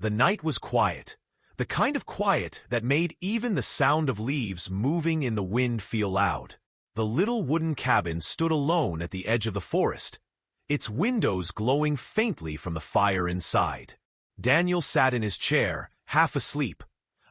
The night was quiet, the kind of quiet that made even the sound of leaves moving in the wind feel loud. The little wooden cabin stood alone at the edge of the forest, its windows glowing faintly from the fire inside. Daniel sat in his chair, half asleep,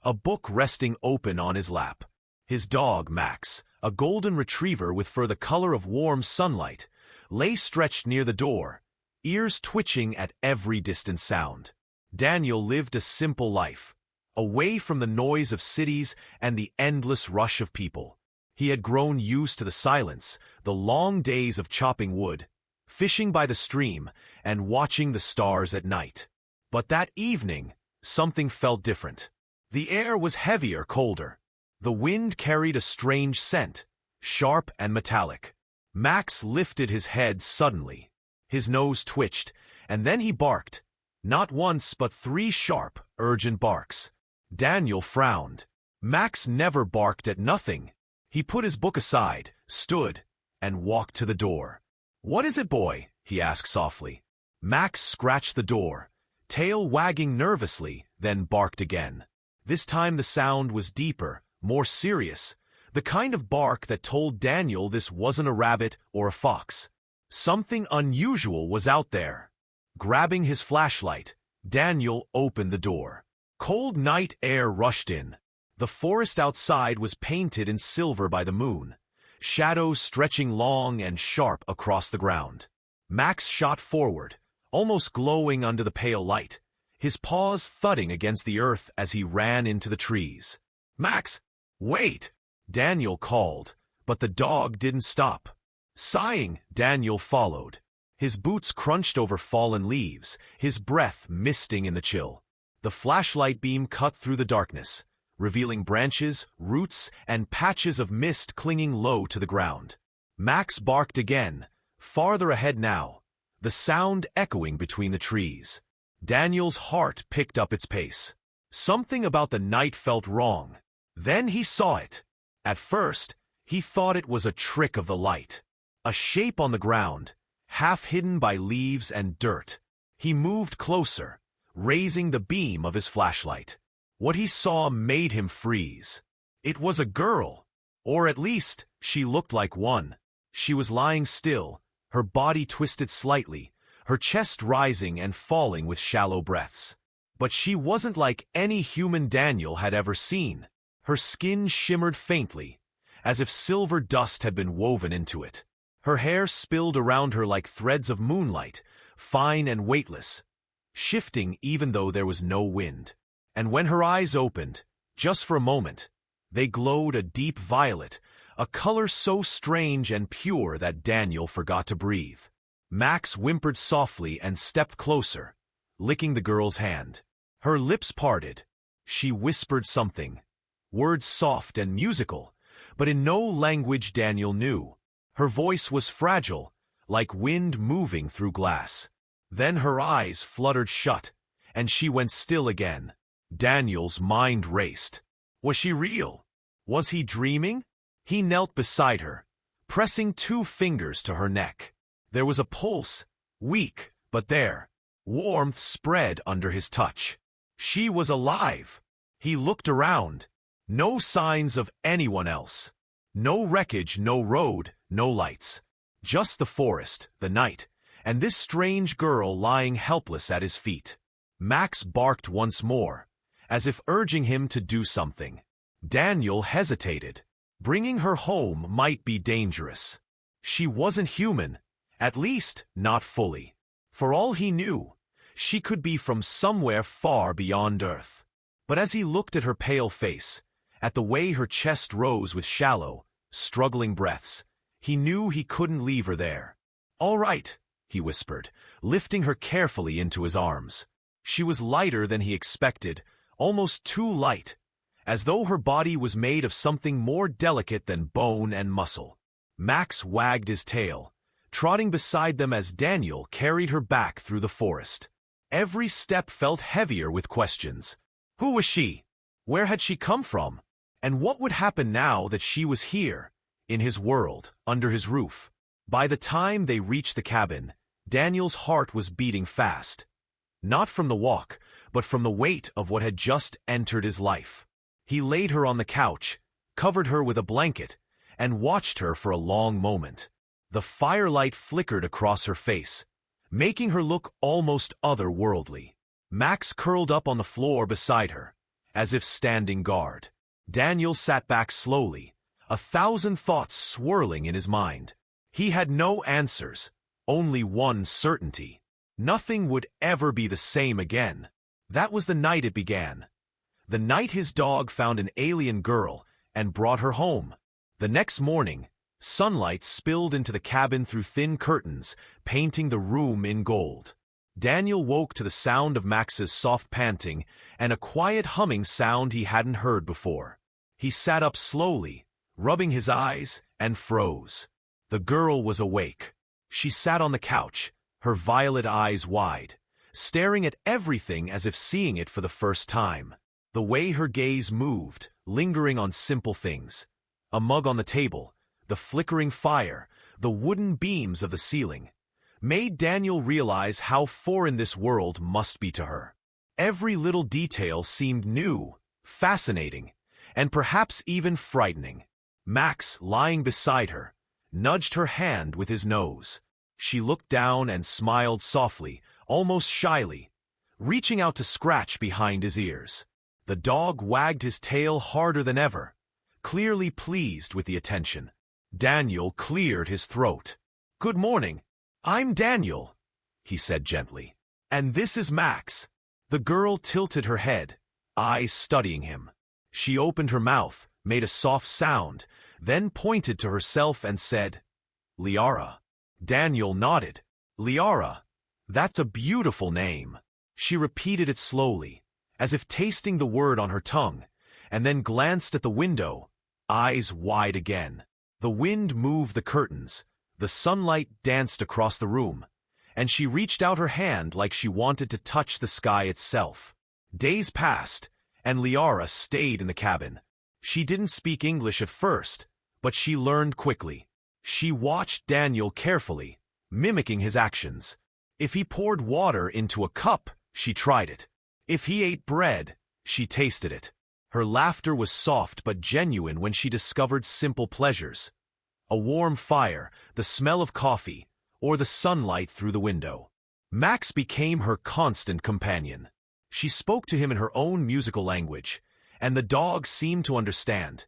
a book resting open on his lap. His dog, Max, a golden retriever with fur the color of warm sunlight, lay stretched near the door, ears twitching at every distant sound. Daniel lived a simple life, away from the noise of cities and the endless rush of people. He had grown used to the silence, the long days of chopping wood, fishing by the stream, and watching the stars at night. But that evening, something felt different. The air was heavier, colder. The wind carried a strange scent, sharp and metallic. Max lifted his head suddenly. His nose twitched, and then he barked. Not once, but 3 sharp, urgent barks. Daniel frowned. Max never barked at nothing. He put his book aside, stood, and walked to the door. "What is it, boy?" he asked softly. Max scratched the door, tail wagging nervously, then barked again. This time the sound was deeper, more serious, the kind of bark that told Daniel this wasn't a rabbit or a fox. Something unusual was out there. Grabbing his flashlight, Daniel opened the door. Cold night air rushed in. The forest outside was painted in silver by the moon, shadows stretching long and sharp across the ground. Max shot forward, almost glowing under the pale light, his paws thudding against the earth as he ran into the trees. "Max, wait!" Daniel called, but the dog didn't stop. Sighing, Daniel followed. His boots crunched over fallen leaves, his breath misting in the chill. The flashlight beam cut through the darkness, revealing branches, roots, and patches of mist clinging low to the ground. Max barked again, farther ahead now, the sound echoing between the trees. Daniel's heart picked up its pace. Something about the night felt wrong. Then he saw it. At first, he thought it was a trick of the light. A shape on the ground, half hidden by leaves and dirt. He moved closer, raising the beam of his flashlight. What he saw made him freeze. It was a girl, or at least, she looked like one. She was lying still, her body twisted slightly, her chest rising and falling with shallow breaths. But she wasn't like any human Daniel had ever seen. Her skin shimmered faintly, as if silver dust had been woven into it. Her hair spilled around her like threads of moonlight, fine and weightless, shifting even though there was no wind. And when her eyes opened, just for a moment, they glowed a deep violet, a color so strange and pure that Daniel forgot to breathe. Max whimpered softly and stepped closer, licking the girl's hand. Her lips parted. She whispered something, words soft and musical, but in no language Daniel knew. Her voice was fragile, like wind moving through glass. Then her eyes fluttered shut, and she went still again. Daniel's mind raced. Was she real? Was he dreaming? He knelt beside her, pressing 2 fingers to her neck. There was a pulse, weak, but there. Warmth spread under his touch. She was alive. He looked around. No signs of anyone else. No wreckage, no road, no lights. Just the forest, the night, and this strange girl lying helpless at his feet. Max barked once more, as if urging him to do something. Daniel hesitated. Bringing her home might be dangerous. She wasn't human, at least not fully. For all he knew, she could be from somewhere far beyond Earth. But as he looked at her pale face, at the way her chest rose with shallow, struggling breaths, he knew he couldn't leave her there. "All right," he whispered, lifting her carefully into his arms. She was lighter than he expected, almost too light, as though her body was made of something more delicate than bone and muscle. Max wagged his tail, trotting beside them as Daniel carried her back through the forest. Every step felt heavier with questions. Who was she? Where had she come from? And what would happen now that she was here, in his world, under his roof? By the time they reached the cabin, Daniel's heart was beating fast. Not from the walk, but from the weight of what had just entered his life. He laid her on the couch, covered her with a blanket, and watched her for a long moment. The firelight flickered across her face, making her look almost otherworldly. Max curled up on the floor beside her, as if standing guard. Daniel sat back slowly, 1,000 thoughts swirling in his mind. He had no answers, only one certainty. Nothing would ever be the same again. That was the night it began. The night his dog found an alien girl and brought her home. The next morning, sunlight spilled into the cabin through thin curtains, painting the room in gold. Daniel woke to the sound of Max's soft panting and a quiet humming sound he hadn't heard before. He sat up slowly, rubbing his eyes, and froze. The girl was awake. She sat on the couch, her violet eyes wide, staring at everything as if seeing it for the first time. The way her gaze moved, lingering on simple things. A mug on the table, the flickering fire, the wooden beams of the ceiling, made Daniel realize how foreign this world must be to her. Every little detail seemed new, fascinating, and perhaps even frightening. Max, lying beside her, nudged her hand with his nose. She looked down and smiled softly, almost shyly, reaching out to scratch behind his ears. The dog wagged his tail harder than ever, clearly pleased with the attention. Daniel cleared his throat. "Good morning. I'm Daniel," he said gently. "And this is Max." The girl tilted her head, eyes studying him. She opened her mouth, made a soft sound, then pointed to herself and said, "Liara." Daniel nodded. "Liara, that's a beautiful name." She repeated it slowly, as if tasting the word on her tongue, and then glanced at the window, eyes wide again. The wind moved the curtains, the sunlight danced across the room, and she reached out her hand like she wanted to touch the sky itself. Days passed, and Liara stayed in the cabin. She didn't speak English at first, but she learned quickly. She watched Daniel carefully, mimicking his actions. If he poured water into a cup, she tried it. If he ate bread, she tasted it. Her laughter was soft but genuine when she discovered simple pleasures. A warm fire, the smell of coffee, or the sunlight through the window. Max became her constant companion. She spoke to him in her own musical language, and the dog seemed to understand,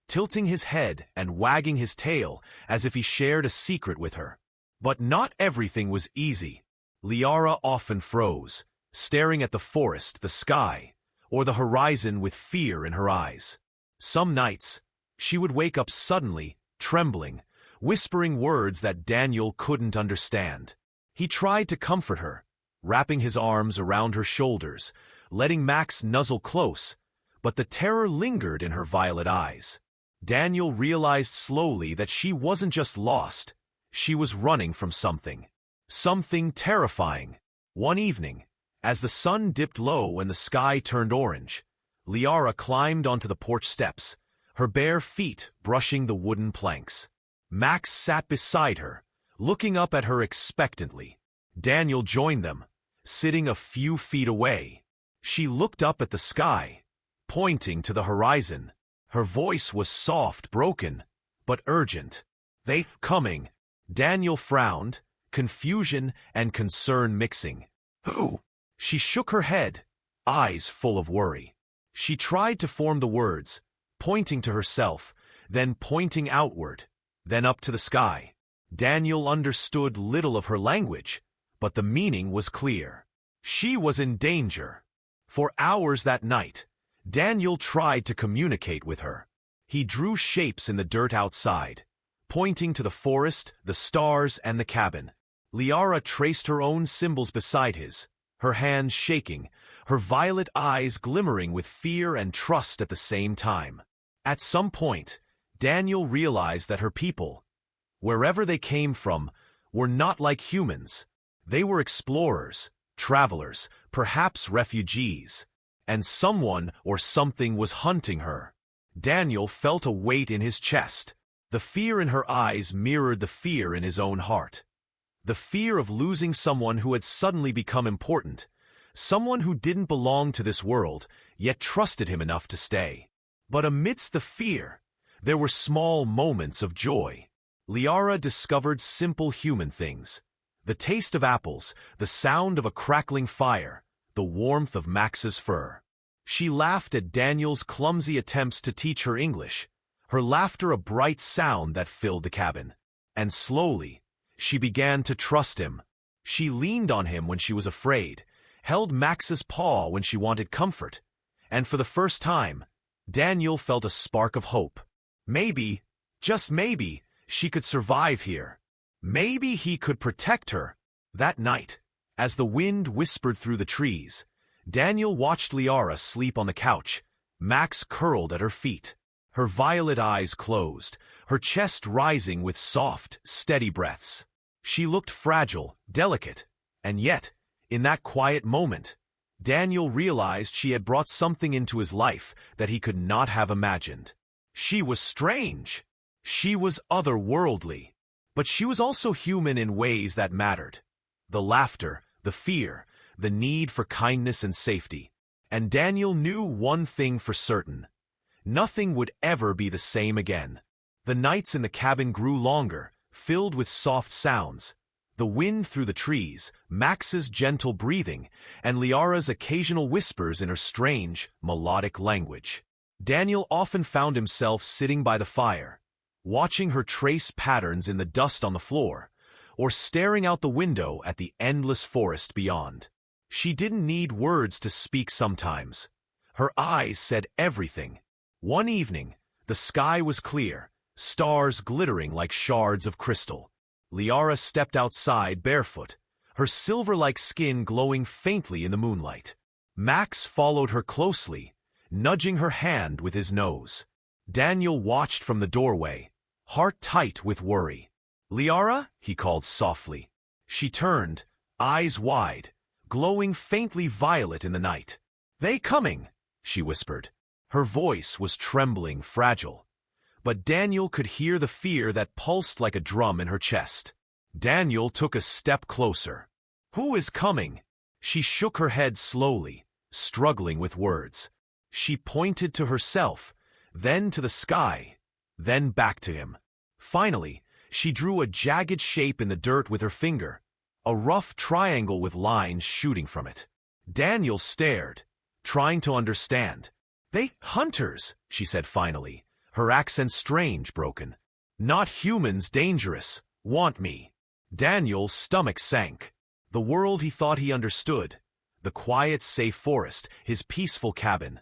tilting his head and wagging his tail as if he shared a secret with her. But not everything was easy. Liara often froze, staring at the forest, the sky, or the horizon with fear in her eyes. Some nights, she would wake up suddenly, trembling, whispering words that Daniel couldn't understand. He tried to comfort her, wrapping his arms around her shoulders, letting Max nuzzle close, but the terror lingered in her violet eyes. Daniel realized slowly that she wasn't just lost, she was running from something. Something terrifying. One evening, as the sun dipped low and the sky turned orange, Liara climbed onto the porch steps, her bare feet brushing the wooden planks. Max sat beside her, looking up at her expectantly. Daniel joined them, sitting a few feet away. She looked up at the sky, pointing to the horizon. Her voice was soft, broken, but urgent. "They coming." Daniel frowned, confusion and concern mixing. "Who?" She shook her head, eyes full of worry. She tried to form the words, pointing to herself, then pointing outward, then up to the sky. Daniel understood little of her language, but the meaning was clear. She was in danger. For hours that night, Daniel tried to communicate with her. He drew shapes in the dirt outside, pointing to the forest, the stars, and the cabin. Liara traced her own symbols beside his, her hands shaking, her violet eyes glimmering with fear and trust at the same time. At some point, Daniel realized that her people, wherever they came from, were not like humans. They were explorers, travelers, perhaps refugees, and someone or something was hunting her. Daniel felt a weight in his chest. The fear in her eyes mirrored the fear in his own heart. The fear of losing someone who had suddenly become important, someone who didn't belong to this world, yet trusted him enough to stay. But amidst the fear, there were small moments of joy. Liara discovered simple human things. The taste of apples, the sound of a crackling fire, the warmth of Max's fur. She laughed at Daniel's clumsy attempts to teach her English, her laughter a bright sound that filled the cabin. And slowly, she began to trust him. She leaned on him when she was afraid, held Max's paw when she wanted comfort, and for the first time, Daniel felt a spark of hope. Maybe, just maybe, she could survive here. Maybe he could protect her. That night, as the wind whispered through the trees, Daniel watched Liara sleep on the couch, Max curled at her feet, her violet eyes closed, her chest rising with soft, steady breaths. She looked fragile, delicate, and yet, in that quiet moment, Daniel realized she had brought something into his life that he could not have imagined. She was strange. She was otherworldly. But she was also human in ways that mattered. The laughter, the fear, the need for kindness and safety. And Daniel knew one thing for certain. Nothing would ever be the same again. The nights in the cabin grew longer, filled with soft sounds. The wind through the trees, Max's gentle breathing, and Liara's occasional whispers in her strange, melodic language. Daniel often found himself sitting by the fire, watching her trace patterns in the dust on the floor, or staring out the window at the endless forest beyond. She didn't need words to speak sometimes. Her eyes said everything. One evening, the sky was clear, stars glittering like shards of crystal. Liara stepped outside barefoot, her silver-like skin glowing faintly in the moonlight. Max followed her closely, nudging her hand with his nose. Daniel watched from the doorway, heart tight with worry. "Liara?" he called softly. She turned, eyes wide, glowing faintly violet in the night. "They coming," she whispered. Her voice was trembling, fragile. But Daniel could hear the fear that pulsed like a drum in her chest. Daniel took a step closer. "Who is coming?" She shook her head slowly, struggling with words. She pointed to herself, then to the sky, then back to him. Finally, she drew a jagged shape in the dirt with her finger, a rough triangle with lines shooting from it. Daniel stared, trying to understand. "They hunters," she said finally, her accent strange, broken. "Not humans, dangerous, want me." Daniel's stomach sank. The world he thought he understood, the quiet, safe forest, his peaceful cabin,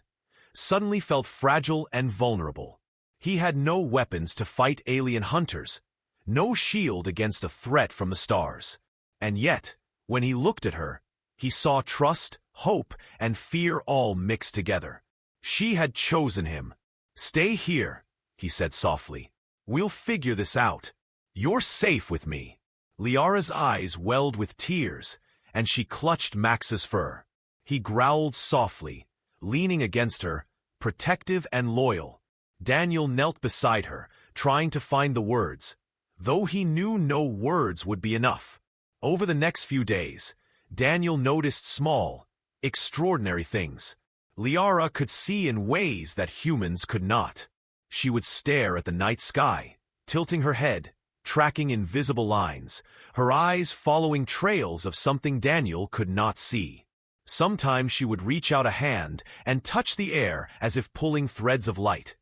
suddenly felt fragile and vulnerable. He had no weapons to fight alien hunters, no shield against a threat from the stars. And yet, when he looked at her, he saw trust, hope, and fear all mixed together. She had chosen him. "Stay here," he said softly. "We'll figure this out. You're safe with me." Liara's eyes welled with tears, and she clutched Max's fur. He growled softly, leaning against her, protective and loyal. Daniel knelt beside her, trying to find the words, though he knew no words would be enough. Over the next few days, Daniel noticed small, extraordinary things. Liara could see in ways that humans could not. She would stare at the night sky, tilting her head, tracking invisible lines, her eyes following trails of something Daniel could not see. Sometimes she would reach out a hand and touch the air as if pulling threads of light,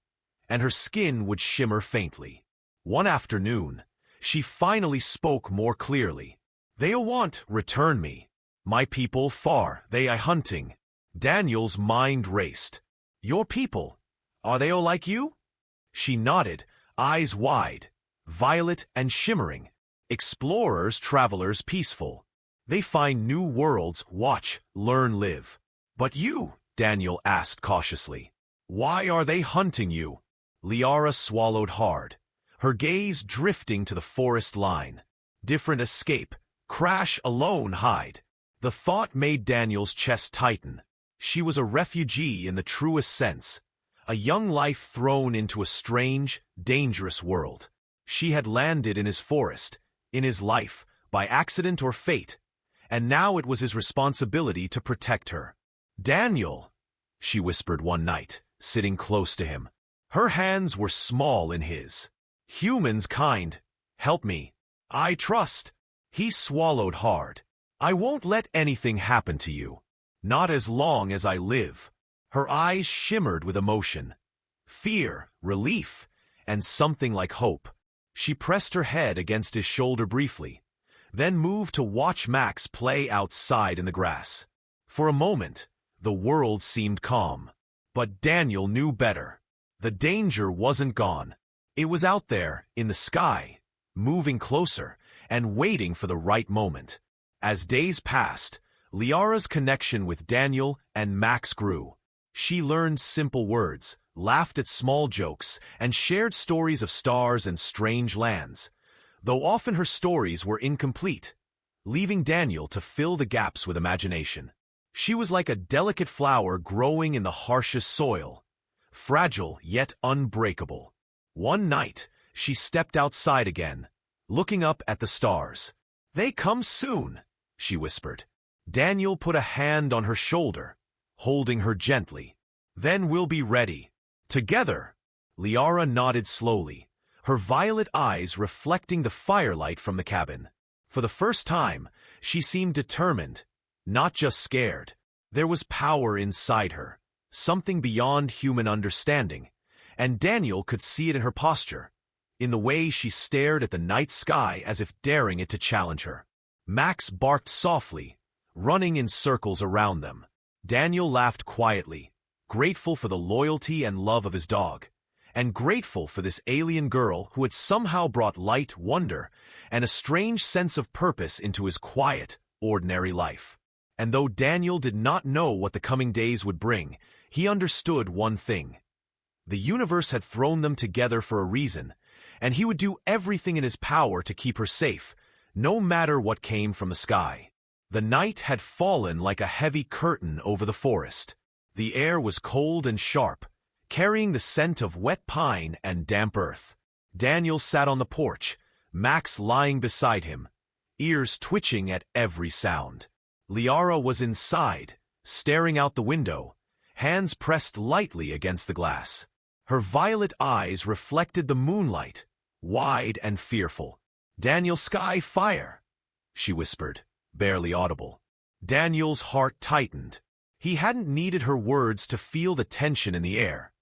and her skin would shimmer faintly. One afternoon, she finally spoke more clearly. "They want return me. My people far, they I hunting." Daniel's mind raced. "Your people, are they all like you?" She nodded, eyes wide, violet and shimmering. "Explorers, travelers, peaceful. They find new worlds, watch, learn, live." "But you?" Daniel asked cautiously. "Why are they hunting you?" Liara swallowed hard, her gaze drifting to the forest line. Different escape, crash alone, hide. The thought made Daniel's chest tighten. She was a refugee in the truest sense, a young life thrown into a strange, dangerous world. She had landed in his forest, in his life, by accident or fate, and now it was his responsibility to protect her. "Daniel," she whispered one night, sitting close to him. Her hands were small in his. "Humans kind. Help me. I trust." He swallowed hard. "I won't let anything happen to you. Not as long as I live." Her eyes shimmered with emotion. Fear, relief, and something like hope. She pressed her head against his shoulder briefly, then moved to watch Max play outside in the grass. For a moment, the world seemed calm. But Daniel knew better. The danger wasn't gone. It was out there, in the sky, moving closer, and waiting for the right moment. As days passed, Liara's connection with Daniel and Max grew. She learned simple words, laughed at small jokes, and shared stories of stars and strange lands, though often her stories were incomplete, leaving Daniel to fill the gaps with imagination. She was like a delicate flower growing in the harshest soil, fragile yet unbreakable. One night, she stepped outside again, looking up at the stars. "They come soon," she whispered. Daniel put a hand on her shoulder, holding her gently. "Then we'll be ready." Together, Liara nodded slowly, her violet eyes reflecting the firelight from the cabin. For the first time, she seemed determined, not just scared. There was power inside her, something beyond human understanding, and Daniel could see it in her posture, in the way she stared at the night sky as if daring it to challenge her. Max barked softly, running in circles around them. Daniel laughed quietly, grateful for the loyalty and love of his dog, and grateful for this alien girl who had somehow brought light, wonder, and a strange sense of purpose into his quiet, ordinary life. And though Daniel did not know what the coming days would bring, he understood one thing. The universe had thrown them together for a reason, and he would do everything in his power to keep her safe, no matter what came from the sky. The night had fallen like a heavy curtain over the forest. The air was cold and sharp, carrying the scent of wet pine and damp earth. Daniel sat on the porch, Max lying beside him, ears twitching at every sound. Liara was inside, staring out the window, hands pressed lightly against the glass. Her violet eyes reflected the moonlight, wide and fearful. "Daniel, sky fire," she whispered, barely audible. Daniel's heart tightened. He hadn't needed her words to feel the tension in the air.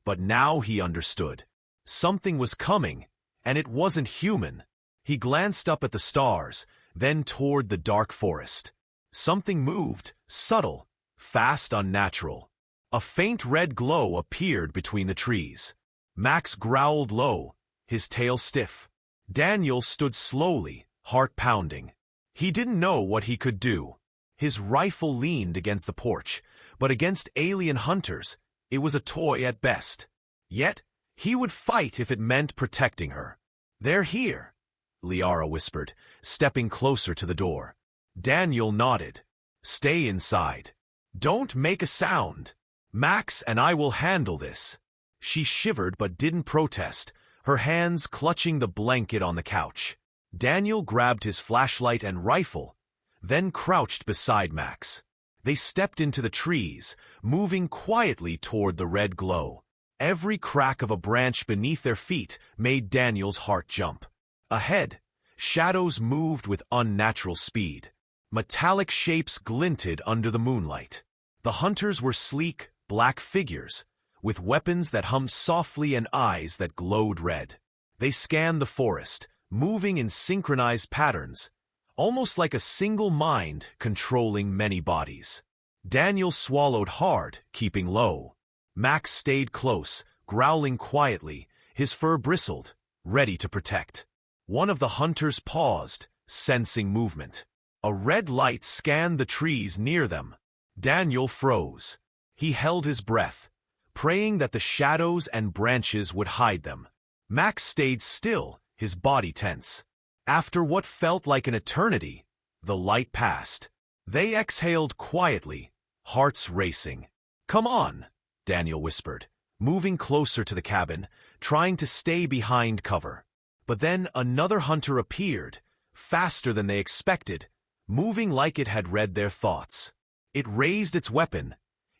But now he understood. Something was coming, and it wasn't human. He glanced up at the stars, then toward the dark forest. Something moved, subtle, fast, unnatural. A faint red glow appeared between the trees. Max growled low, his tail stiff. Daniel stood slowly, heart pounding. He didn't know what he could do. His rifle leaned against the porch, but against alien hunters, it was a toy at best. Yet, he would fight if it meant protecting her. "They're here," Liara whispered, stepping closer to the door. Daniel nodded. "Stay inside. Don't make a sound. Max and I will handle this." She shivered but didn't protest, her hands clutching the blanket on the couch. Daniel grabbed his flashlight and rifle, then crouched beside Max. They stepped into the trees, moving quietly toward the red glow. Every crack of a branch beneath their feet made Daniel's heart jump. Ahead, shadows moved with unnatural speed. Metallic shapes glinted under the moonlight. The hunters were sleek, black figures, with weapons that hummed softly and eyes that glowed red. They scanned the forest, moving in synchronized patterns, almost like a single mind controlling many bodies. Daniel swallowed hard, keeping low. Max stayed close, growling quietly, his fur bristled, ready to protect. One of the hunters paused, sensing movement. A red light scanned the trees near them. Daniel froze. He held his breath, praying that the shadows and branches would hide them. Max stayed still, his body tense. After what felt like an eternity, the light passed. They exhaled quietly, hearts racing. "Come on," Daniel whispered, moving closer to the cabin, trying to stay behind cover. But then another hunter appeared, faster than they expected, moving like it had read their thoughts. It raised its weapon,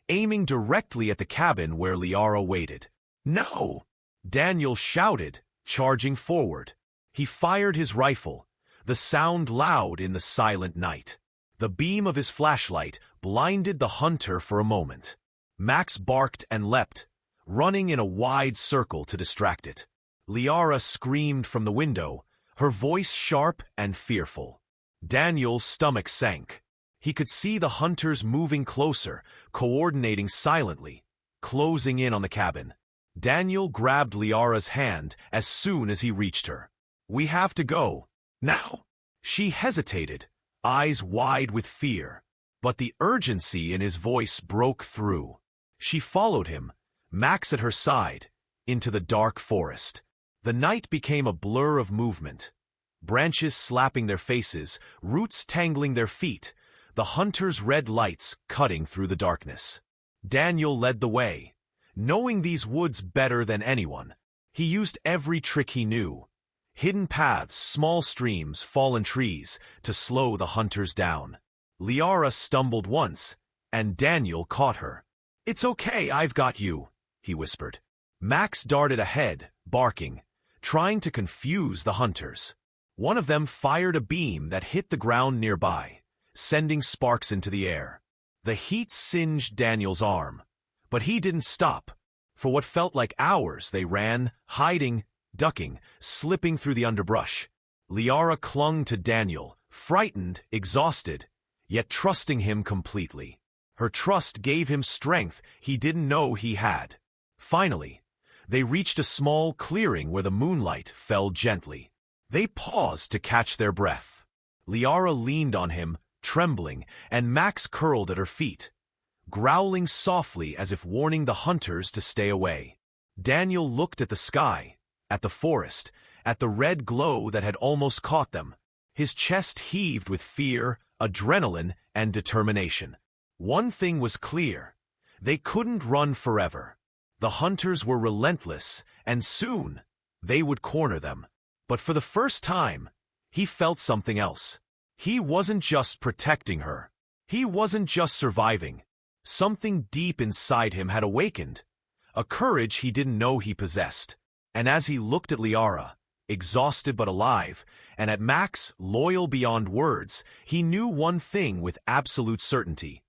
aiming directly at the cabin where Liara waited. "No!" Daniel shouted, charging forward. He fired his rifle, the sound loud in the silent night. The beam of his flashlight blinded the hunter for a moment. Max barked and leapt, running in a wide circle to distract it. Liara screamed from the window, her voice sharp and fearful. Daniel's stomach sank. He could see the hunters moving closer, coordinating silently, closing in on the cabin. Daniel grabbed Liara's hand as soon as he reached her. "We have to go. Now." She hesitated, eyes wide with fear, but the urgency in his voice broke through. She followed him, Max at her side, into the dark forest. The night became a blur of movement. Branches slapping their faces, roots tangling their feet, the hunters' red lights cutting through the darkness. Daniel led the way, knowing these woods better than anyone. He used every trick he knew. Hidden paths, small streams, fallen trees, to slow the hunters down. Liara stumbled once, and Daniel caught her. "It's okay, I've got you," he whispered. Max darted ahead, barking, trying to confuse the hunters. One of them fired a beam that hit the ground nearby, sending sparks into the air. The heat singed Daniel's arm, but he didn't stop. For what felt like hours, they ran, hiding, ducking, slipping through the underbrush. Liara clung to Daniel, frightened, exhausted, yet trusting him completely. Her trust gave him strength he didn't know he had. Finally, they reached a small clearing where the moonlight fell gently. They paused to catch their breath. Liara leaned on him, trembling, and Max curled at her feet, growling softly as if warning the hunters to stay away. Daniel looked at the sky, at the forest, at the red glow that had almost caught them. His chest heaved with fear, adrenaline, and determination. One thing was clear: they couldn't run forever. The hunters were relentless, and soon they would corner them. But for the first time, he felt something else. He wasn't just protecting her. He wasn't just surviving. Something deep inside him had awakened, a courage he didn't know he possessed. And as he looked at Liara, exhausted but alive, and at Max, loyal beyond words, he knew one thing with absolute certainty: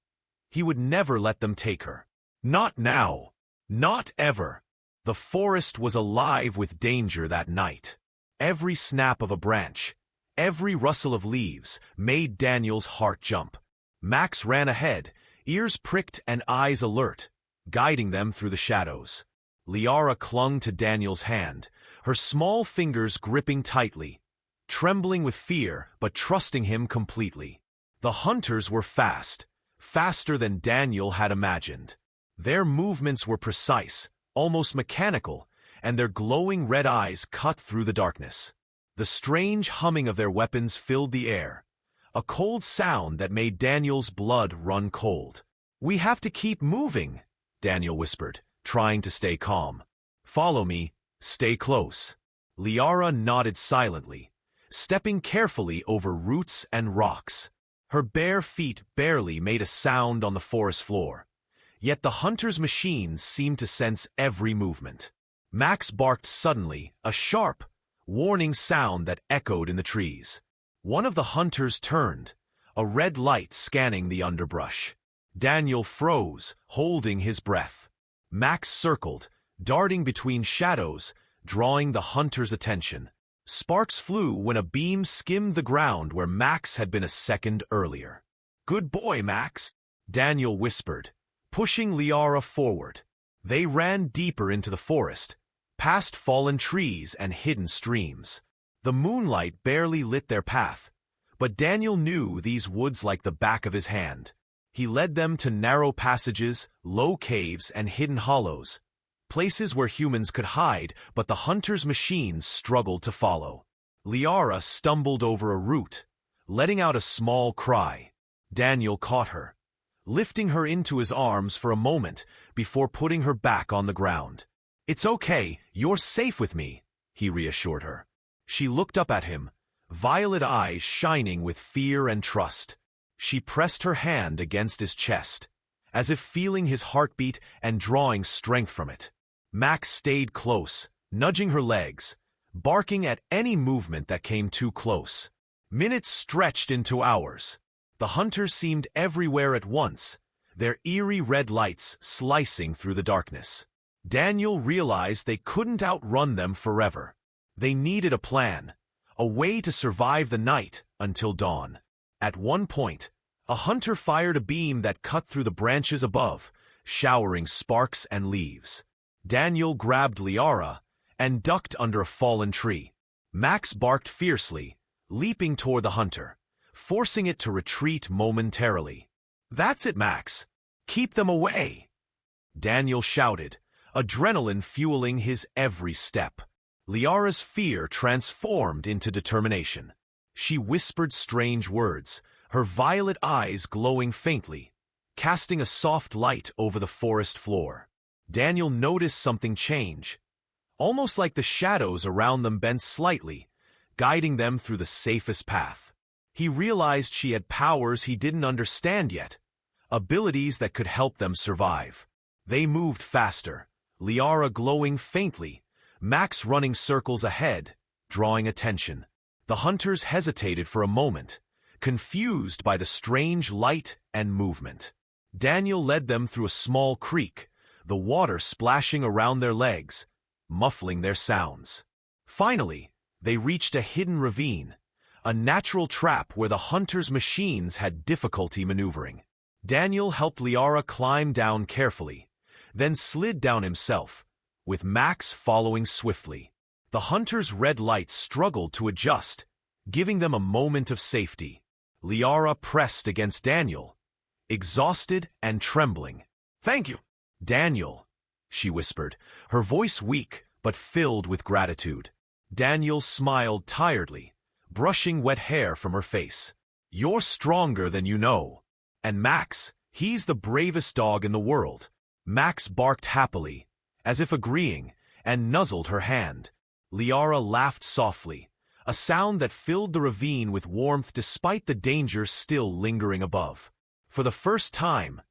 he would never let them take her. Not now. Not ever. The forest was alive with danger that night. Every snap of a branch, every rustle of leaves, made Daniel's heart jump. Max ran ahead, ears pricked and eyes alert, guiding them through the shadows. Liara clung to Daniel's hand, her small fingers gripping tightly, trembling with fear but trusting him completely. The hunters were fast, faster than Daniel had imagined. Their movements were precise, almost mechanical, and their glowing red eyes cut through the darkness. The strange humming of their weapons filled the air, a cold sound that made Daniel's blood run cold. "We have to keep moving," Daniel whispered, trying to stay calm. "Follow me, stay close." Liara nodded silently, stepping carefully over roots and rocks. Her bare feet barely made a sound on the forest floor, yet the hunter's machines seemed to sense every movement. Max barked suddenly, a sharp, warning sound that echoed in the trees. One of the hunters turned, a red light scanning the underbrush. Daniel froze, holding his breath. Max circled, darting between shadows, drawing the hunter's attention. Sparks flew when a beam skimmed the ground where Max had been a second earlier. "Good boy, Max," Daniel whispered, pushing Liara forward. They ran deeper into the forest, past fallen trees and hidden streams. The moonlight barely lit their path, but Daniel knew these woods like the back of his hand. He led them to narrow passages, low caves, and hidden hollows, places where humans could hide, but the hunter's machines struggled to follow. Liara stumbled over a root, letting out a small cry. Daniel caught her, lifting her into his arms for a moment before putting her back on the ground. "It's okay, you're safe with me," he reassured her. She looked up at him, violet eyes shining with fear and trust. She pressed her hand against his chest, as if feeling his heartbeat and drawing strength from it. Max stayed close, nudging her legs, barking at any movement that came too close. Minutes stretched into hours. The hunters seemed everywhere at once, their eerie red lights slicing through the darkness. Daniel realized they couldn't outrun them forever. They needed a plan, a way to survive the night until dawn. At one point, a hunter fired a beam that cut through the branches above, showering sparks and leaves. Daniel grabbed Liara and ducked under a fallen tree. Max barked fiercely, leaping toward the hunter, forcing it to retreat momentarily. "That's it, Max. Keep them away!" Daniel shouted, adrenaline fueling his every step. Liara's fear transformed into determination. She whispered strange words, her violet eyes glowing faintly, casting a soft light over the forest floor. Daniel noticed something change, almost like the shadows around them bent slightly, guiding them through the safest path. He realized she had powers he didn't understand yet, abilities that could help them survive. They moved faster, Liara glowing faintly, Max running circles ahead, drawing attention. The hunters hesitated for a moment, confused by the strange light and movement. Daniel led them through a small creek, the water splashing around their legs, muffling their sounds. Finally, they reached a hidden ravine, a natural trap where the hunters' machines had difficulty maneuvering. Daniel helped Liara climb down carefully, then slid down himself, with Max following swiftly. The hunters' red lights struggled to adjust, giving them a moment of safety. Liara pressed against Daniel, exhausted and trembling. "Thank you, Daniel," she whispered, her voice weak but filled with gratitude. Daniel smiled tiredly, brushing wet hair from her face. "You're stronger than you know. And Max, he's the bravest dog in the world." Max barked happily, as if agreeing, and nuzzled her hand. Liara laughed softly, a sound that filled the ravine with warmth despite the danger still lingering above. For the first time,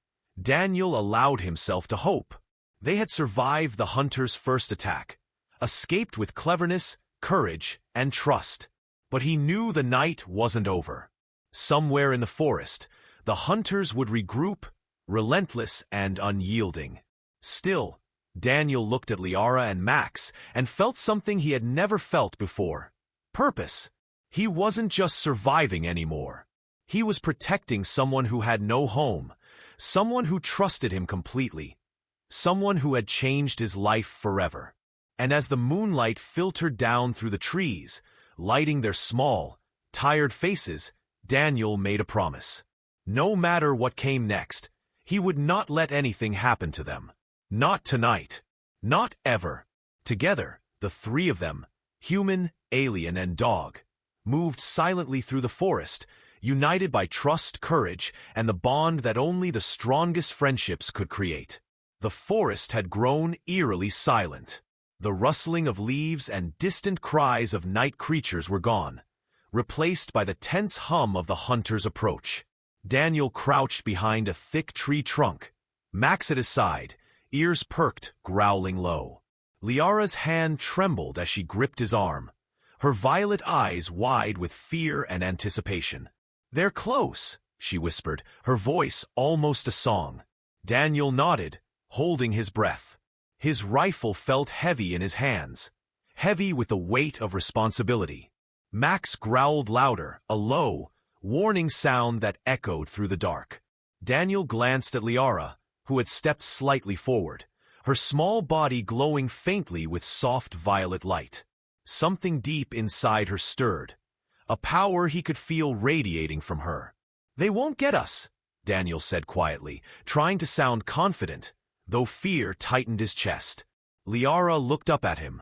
Daniel allowed himself to hope. They had survived the hunter's first attack, escaped with cleverness, courage, and trust. But he knew the night wasn't over. Somewhere in the forest, the hunters would regroup, relentless and unyielding. Still, Daniel looked at Liara and Max and felt something he had never felt before. Purpose. He wasn't just surviving anymore. He was protecting someone who had no home, someone who trusted him completely, someone who had changed his life forever. And as the moonlight filtered down through the trees, lighting their small, tired faces, Daniel made a promise. No matter what came next, he would not let anything happen to them. Not tonight. Not ever. Together, the three of them, human, alien, and dog, moved silently through the forest, united by trust, courage, and the bond that only the strongest friendships could create. The forest had grown eerily silent. The rustling of leaves and distant cries of night creatures were gone, replaced by the tense hum of the hunter's approach. Daniel crouched behind a thick tree trunk, Max at his side, ears perked, growling low. Liara's hand trembled as she gripped his arm, her violet eyes wide with fear and anticipation. "They're close," she whispered, her voice almost a song. Daniel nodded, holding his breath. His rifle felt heavy in his hands, heavy with the weight of responsibility. Max growled louder, a low, warning sound that echoed through the dark. Daniel glanced at Liara, who had stepped slightly forward, her small body glowing faintly with soft violet light. Something deep inside her stirred, a power he could feel radiating from her. "They won't get us," Daniel said quietly, trying to sound confident, though fear tightened his chest. Liara looked up at him,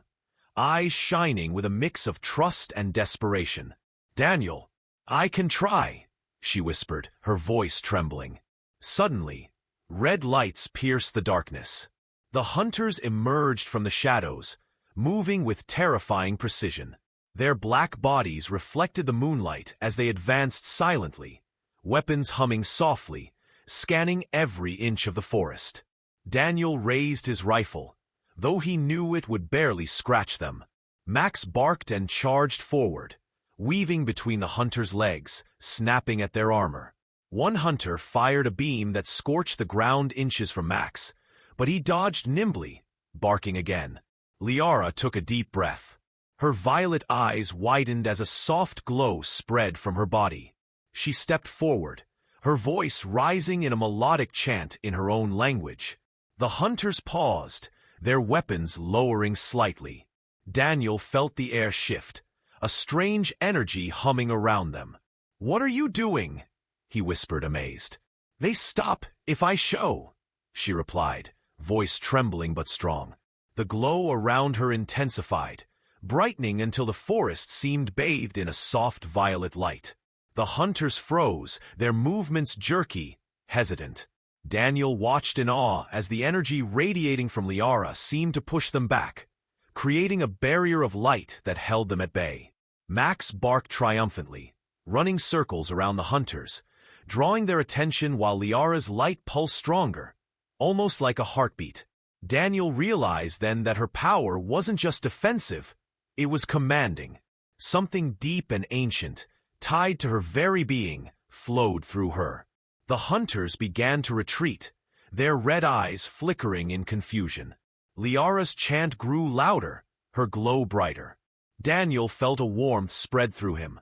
eyes shining with a mix of trust and desperation. "Daniel, I can try," she whispered, her voice trembling. Suddenly, red lights pierced the darkness. The hunters emerged from the shadows, moving with terrifying precision. Their black bodies reflected the moonlight as they advanced silently, weapons humming softly, scanning every inch of the forest. Daniel raised his rifle, though he knew it would barely scratch them. Max barked and charged forward, weaving between the hunters' legs, snapping at their armor. One hunter fired a beam that scorched the ground inches from Max, but he dodged nimbly, barking again. Liara took a deep breath. Her violet eyes widened as a soft glow spread from her body. She stepped forward, her voice rising in a melodic chant in her own language. The hunters paused, their weapons lowering slightly. Daniel felt the air shift, a strange energy humming around them. "What are you doing?" he whispered, amazed. "They stop if I show," she replied, voice trembling but strong. The glow around her intensified, brightening until the forest seemed bathed in a soft violet light. The hunters froze, their movements jerky, hesitant. Daniel watched in awe as the energy radiating from Liara seemed to push them back, creating a barrier of light that held them at bay. Max barked triumphantly, running circles around the hunters, drawing their attention while Liara's light pulsed stronger, almost like a heartbeat. Daniel realized then that her power wasn't just defensive, it was commanding. Something deep and ancient, tied to her very being, flowed through her. The hunters began to retreat, their red eyes flickering in confusion. Liara's chant grew louder, her glow brighter. Daniel felt a warmth spread through him,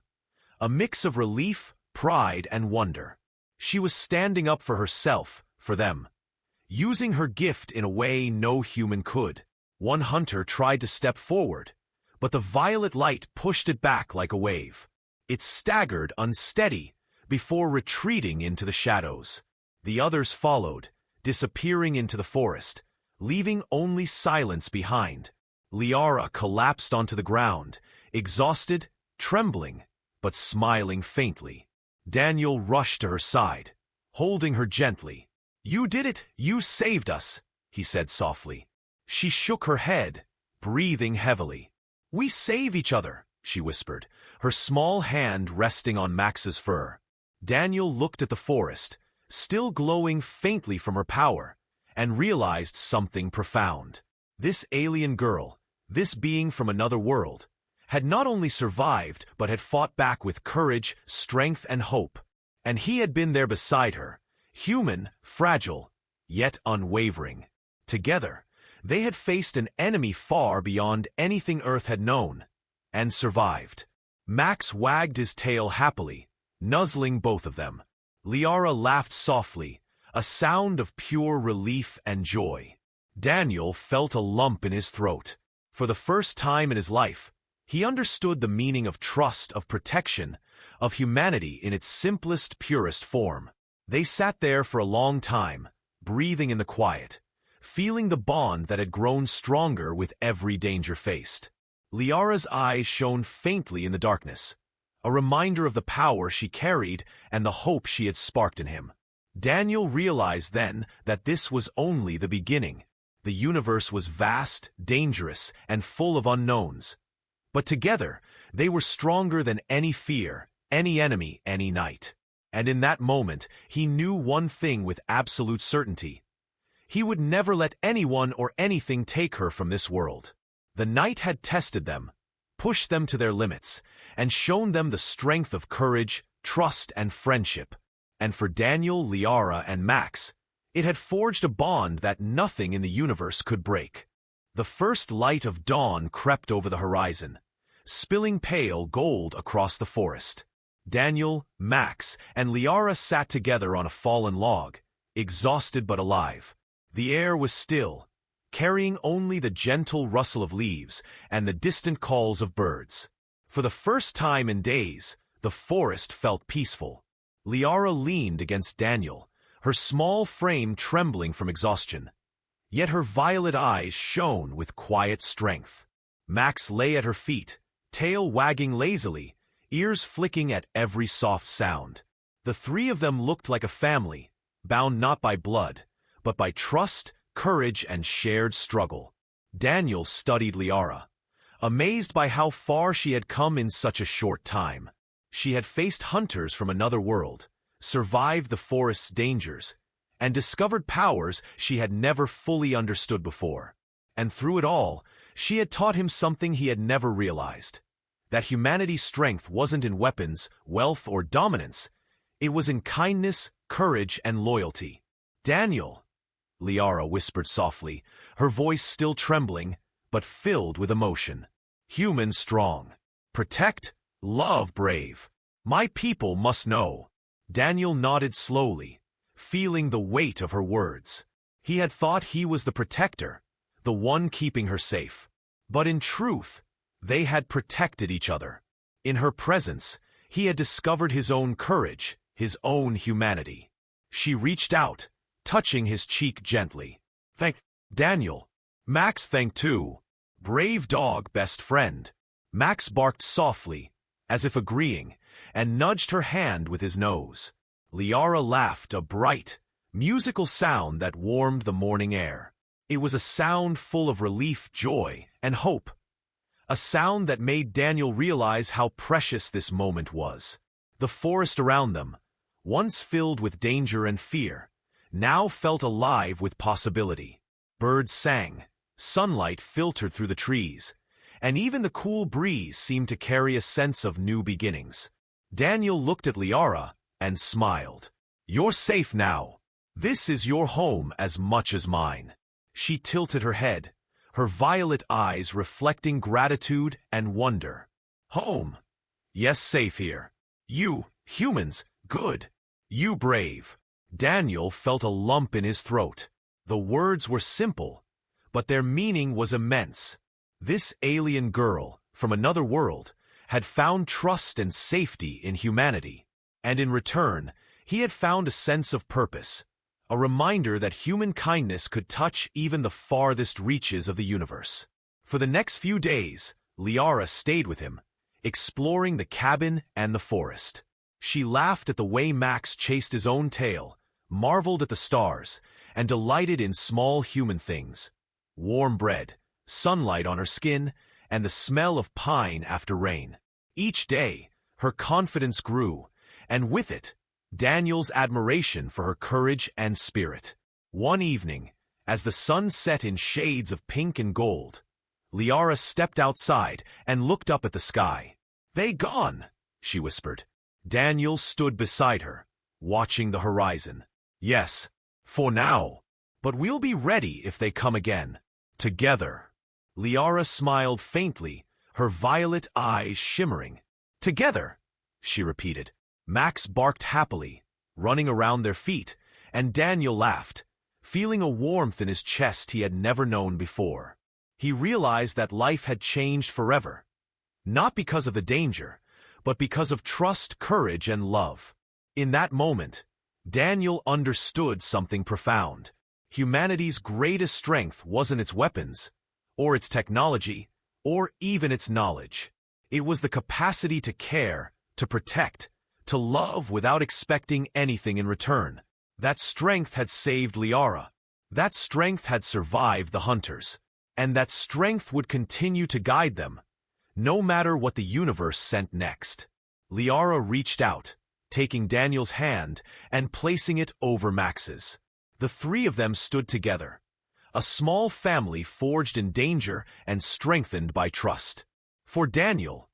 a mix of relief, pride, and wonder. She was standing up for herself, for them, using her gift in a way no human could. One hunter tried to step forward, but the violet light pushed it back like a wave. It staggered unsteady before retreating into the shadows. The others followed, disappearing into the forest, leaving only silence behind. Liara collapsed onto the ground, exhausted, trembling, but smiling faintly. Daniel rushed to her side, holding her gently. "You did it! You saved us!" he said softly. She shook her head, breathing heavily. "We save each other," she whispered, her small hand resting on Max's fur. Daniel looked at the forest, still glowing faintly from her power, and realized something profound. This alien girl, this being from another world, had not only survived but had fought back with courage, strength, and hope. And he had been there beside her, human, fragile, yet unwavering. Together, they had faced an enemy far beyond anything Earth had known, and survived. Max wagged his tail happily, nuzzling both of them. Liara laughed softly, a sound of pure relief and joy. Daniel felt a lump in his throat. For the first time in his life, he understood the meaning of trust, of protection, of humanity in its simplest, purest form. They sat there for a long time, breathing in the quiet, feeling the bond that had grown stronger with every danger faced. Liara's eyes shone faintly in the darkness, a reminder of the power she carried and the hope she had sparked in him. Daniel realized then that this was only the beginning. The universe was vast, dangerous, and full of unknowns. But together, they were stronger than any fear, any enemy, any night. And in that moment, he knew one thing with absolute certainty. He would never let anyone or anything take her from this world. The night had tested them, pushed them to their limits, and shown them the strength of courage, trust, and friendship. And for Daniel, Liara, and Max, it had forged a bond that nothing in the universe could break. The first light of dawn crept over the horizon, spilling pale gold across the forest. Daniel, Max, and Liara sat together on a fallen log, exhausted but alive. The air was still, carrying only the gentle rustle of leaves and the distant calls of birds. For the first time in days, the forest felt peaceful. Liara leaned against Daniel, her small frame trembling from exhaustion. Yet her violet eyes shone with quiet strength. Max lay at her feet, tail wagging lazily, ears flicking at every soft sound. The three of them looked like a family, bound not by blood, but by trust, courage, and shared struggle. Daniel studied Liara, amazed by how far she had come in such a short time. She had faced hunters from another world, survived the forest's dangers, and discovered powers she had never fully understood before. And through it all, she had taught him something he had never realized: that humanity's strength wasn't in weapons, wealth, or dominance. It was in kindness, courage, and loyalty. "Daniel," Liara whispered softly, her voice still trembling, but filled with emotion. "Human strong. Protect, love brave. My people must know." Daniel nodded slowly, feeling the weight of her words. He had thought he was the protector, the one keeping her safe. But in truth, they had protected each other. In her presence, he had discovered his own courage, his own humanity. She reached out, touching his cheek gently. "Thank Daniel." "Max thanked too. Brave dog, best friend." Max barked softly, as if agreeing, and nudged her hand with his nose. Liara laughed, a bright, musical sound that warmed the morning air. It was a sound full of relief, joy, and hope. A sound that made Daniel realize how precious this moment was. The forest around them, once filled with danger and fear, now felt alive with possibility. Birds sang, sunlight filtered through the trees, and even the cool breeze seemed to carry a sense of new beginnings. Daniel looked at Liara and smiled. "You're safe now. This is your home as much as mine." She tilted her head, her violet eyes reflecting gratitude and wonder. "Home? Yes, safe here. You, humans, good. You brave." Daniel felt a lump in his throat. The words were simple, but their meaning was immense. This alien girl, from another world, had found trust and safety in humanity, and in return, he had found a sense of purpose, a reminder that human kindness could touch even the farthest reaches of the universe. For the next few days, Liara stayed with him, exploring the cabin and the forest. She laughed at the way Max chased his own tail, marveled at the stars, and delighted in small human things: warm bread, sunlight on her skin, and the smell of pine after rain. Each day, her confidence grew, and with it, Daniel's admiration for her courage and spirit. One evening, as the sun set in shades of pink and gold, Liara stepped outside and looked up at the sky. "They gone," she whispered. Daniel stood beside her, watching the horizon. "Yes, for now, but we'll be ready if they come again. Together." Liara smiled faintly, her violet eyes shimmering. "Together," she repeated. Max barked happily, running around their feet, and Daniel laughed, feeling a warmth in his chest he had never known before. He realized that life had changed forever, not because of the danger, but because of trust, courage, and love. In that moment, Daniel understood something profound. Humanity's greatest strength wasn't its weapons, or its technology, or even its knowledge. It was the capacity to care, to protect, to love without expecting anything in return. That strength had saved Liara. That strength had survived the hunters. And that strength would continue to guide them, no matter what the universe sent next. Liara reached out, taking Daniel's hand and placing it over Max's. The three of them stood together, a small family forged in danger and strengthened by trust. For Daniel,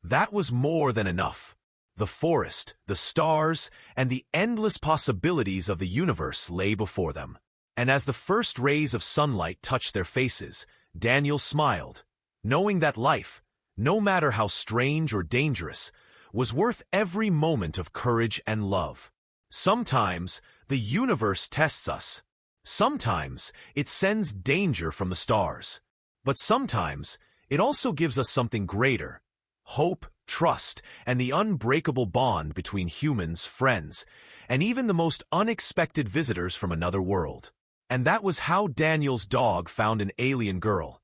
that was more than enough. The forest, the stars, and the endless possibilities of the universe lay before them. And as the first rays of sunlight touched their faces, Daniel smiled, knowing that life, no matter how strange or dangerous, was worth every moment of courage and love. Sometimes, the universe tests us. Sometimes, it sends danger from the stars. But sometimes, it also gives us something greater: hope, trust, and the unbreakable bond between humans, friends, and even the most unexpected visitors from another world. And that was how Daniel's dog found an alien girl,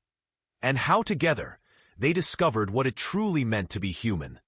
and how together they discovered what it truly meant to be human.